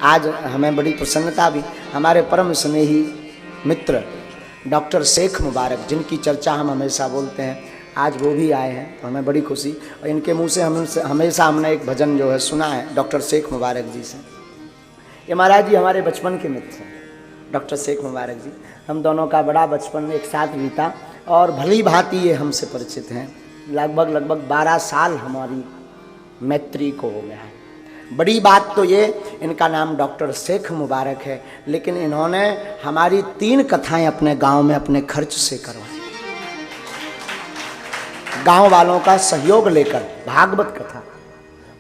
आज हमें बड़ी प्रसन्नता भी, हमारे परम स्नेही मित्र डॉक्टर शेख मुबारक, जिनकी चर्चा हम हमेशा बोलते हैं, आज वो भी आए हैं, तो हमें बड़ी खुशी। और इनके मुंह से हमेशा हमने एक भजन जो है सुना है डॉक्टर शेख मुबारक जी से। ये महाराज जी हमारे बचपन के मित्र हैं, डॉक्टर शेख मुबारक जी। हम दोनों का बड़ा बचपन एक साथ बीता और भली भांति ये हमसे परिचित हैं। लगभग 12 साल हमारी मैत्री को हो गया है। बड़ी बात तो ये, इनका नाम डॉक्टर शेख मुबारक है, लेकिन इन्होंने हमारी 3 कथाएं अपने गांव में अपने खर्च से करवाई, गांव वालों का सहयोग लेकर। भागवत कथा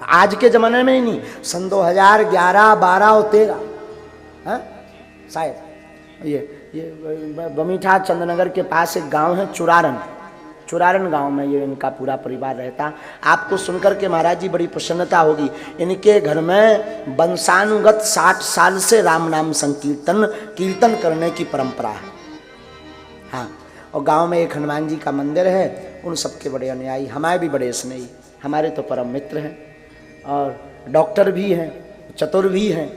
आज के जमाने में ही नहीं, सन 2011, 12 और 13 शायद। ये बमीठा चंद्रनगर के पास एक गांव है चुरारन गांव में ये इनका पूरा परिवार रहता। आपको सुनकर के महाराज जी बड़ी प्रसन्नता होगी। इनके घर में वंशानुगत 60 साल से राम नाम संकीर्तन कीर्तन करने की परंपरा है। हाँ, और गांव में एक हनुमान जी का मंदिर है। उन सबके बड़े अनुयायी, हमारे भी बड़े स्नेही, हमारे तो परम मित्र हैं और डॉक्टर भी हैं, चतुर भी हैं।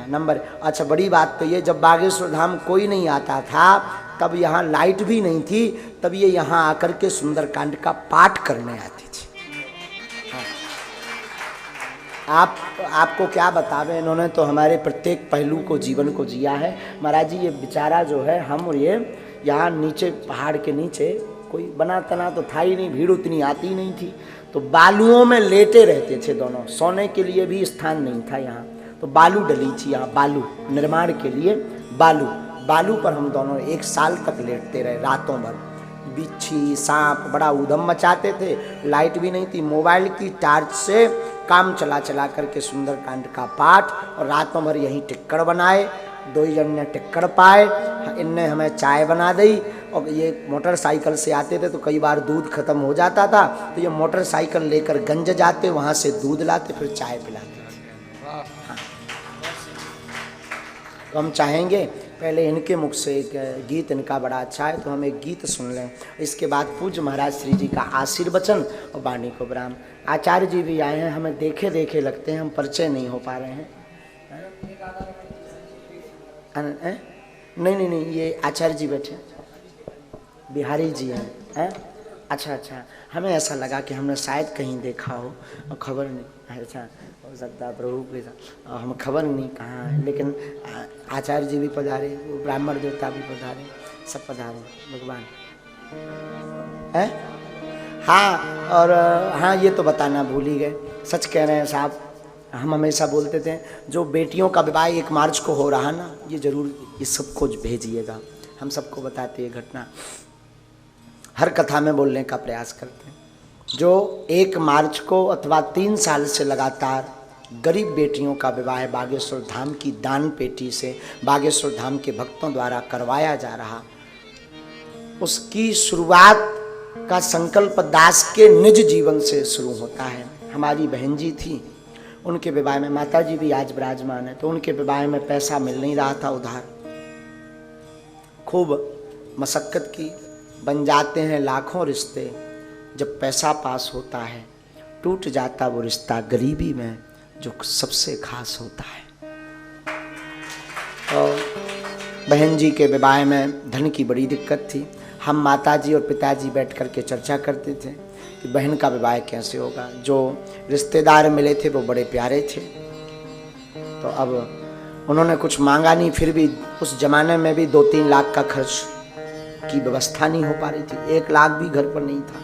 नंबर अच्छा, बड़ी बात तो ये, जब बागेश्वर धाम कोई नहीं आता था, तब यहाँ लाइट भी नहीं थी, तब ये यहाँ आकर के सुंदरकांड का पाठ करने आती थी। आपको क्या बतावे, इन्होंने तो हमारे प्रत्येक पहलू को, जीवन को जिया है। महाराज जी ये बेचारा जो है, हम और ये यहाँ नीचे पहाड़ के नीचे कोई बना तना तो था ही नहीं, भीड़ उतनी आती नहीं थी, तो बालुओं में लेटे रहते थे दोनों। सोने के लिए भी स्थान नहीं था यहाँ, तो बालू डली थी यहाँ, बालू निर्माण के लिए बालू पर हम दोनों 1 साल तक लेटते रहे, रातों भर। बिच्छी सांप बड़ा उधम मचाते थे, लाइट भी नहीं थी, मोबाइल की टार्च से काम चला करके सुंदरकांड का पाठ, और रातों भर यहीं टिक्कड़ बनाए। 2 जन ने टिक्कड़ पाए, इनने हमें चाय बना दी। और ये मोटरसाइकिल से आते थे तो कई बार दूध खत्म हो जाता था, तो ये मोटरसाइकिल लेकर गंज जाते, वहाँ से दूध लाते, फिर चाय पिलाते थे। हाँ। तो हम चाहेंगे पहले इनके मुख से एक गीत, इनका बड़ा अच्छा है, तो हम एक गीत सुन लें। इसके बाद पूज्य महाराज श्री जी का आशीर्वचन और वाणी को विराम। आचार्य जी भी आए हैं, हमें देखे देखे लगते हैं, हम परिचय नहीं हो पा रहे हैं। नहीं, ये आचार्य जी बैठे, बिहारी जी हैं। अच्छा, हमें ऐसा लगा कि हमने शायद कहीं देखा हो और खबर नहीं। अच्छा, हो सकता है प्रभु के साथ, हम खबर नहीं कहाँ है, लेकिन आचार्य जी भी पधारे, ब्राह्मण देवता भी पधारे, सब पधारे भगवान है। हाँ, और हाँ ये तो बताना भूल ही गए, सच कह रहे हैं साहब। हम हमेशा बोलते थे जो बेटियों का विवाह 1 मार्च को हो रहा ना, ये जरूर ये सबको भेजिएगा, हम सबको बताते ये घटना, हर कथा में बोलने का प्रयास करते हैं। जो 1 मार्च को अथवा 3 साल से लगातार गरीब बेटियों का विवाह बागेश्वर धाम की दान पेटी से बागेश्वर धाम के भक्तों द्वारा करवाया जा रहा, उसकी शुरुआत का संकल्प दास के निज जीवन से शुरू होता है। हमारी बहन जी थी, उनके विवाह में, माता जी भी आज विराजमान है, तो उनके विवाह में पैसा मिल नहीं रहा था उधार, खूब मशक्कत की, बन जाते हैं लाखों रिश्ते, जब पैसा पास होता है टूट जाता वो रिश्ता गरीबी में जो सबसे खास होता है। और बहन जी के विवाह में धन की बड़ी दिक्कत थी। हम माताजी और पिताजी बैठ कर के चर्चा करते थे कि बहन का विवाह कैसे होगा। जो रिश्तेदार मिले थे वो बड़े प्यारे थे, तो अब उन्होंने कुछ मांगा नहीं, फिर भी उस जमाने में भी 2-3 लाख का खर्च की व्यवस्था नहीं हो पा रही थी, 1 लाख भी घर पर नहीं था।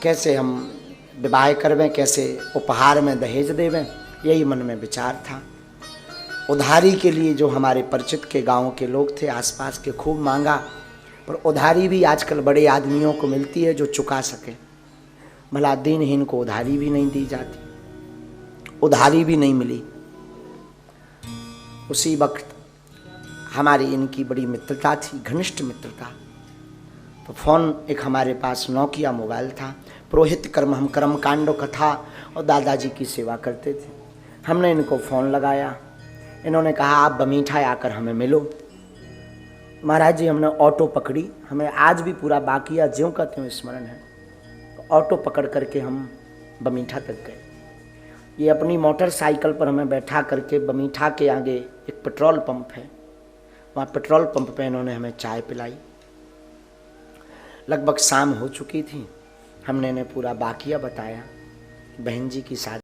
कैसे हम विवाह करवें, कैसे उपहार में दहेज देवें, यही मन में विचार था। उधारी के लिए जो हमारे परिचित के गांव के लोग थे आसपास के, खूब मांगा, पर उधारी भी आजकल बड़े आदमियों को मिलती है जो चुका सके, भला दीनहीन को उधारी भी नहीं दी जाती, उधारी भी नहीं मिली। उसी वक्त हमारी इनकी बड़ी मित्रता थी, घनिष्ठ मित्रता। तो फ़ोन एक हमारे पास नोकिया मोबाइल था, पुरोहित कर्म, हम कर्मकांड कथा और दादाजी की सेवा करते थे। हमने इनको फ़ोन लगाया, इन्होंने कहा आप बमीठा आकर हमें मिलो। महाराज जी हमने ऑटो पकड़ी, हमें आज भी पूरा बाकिया ज्यों का त्यों स्मरण है। तो ऑटो पकड़ करके हम बमीठा तक गए। ये अपनी मोटरसाइकिल पर हमें बैठा करके बमीठा के आगे एक पेट्रोल पंप है, वहाँ पेट्रोल पंप पे इन्होंने हमें चाय पिलाई। लगभग शाम हो चुकी थी। हमने इन्हें पूरा वाक़या बताया, बहन जी की शादी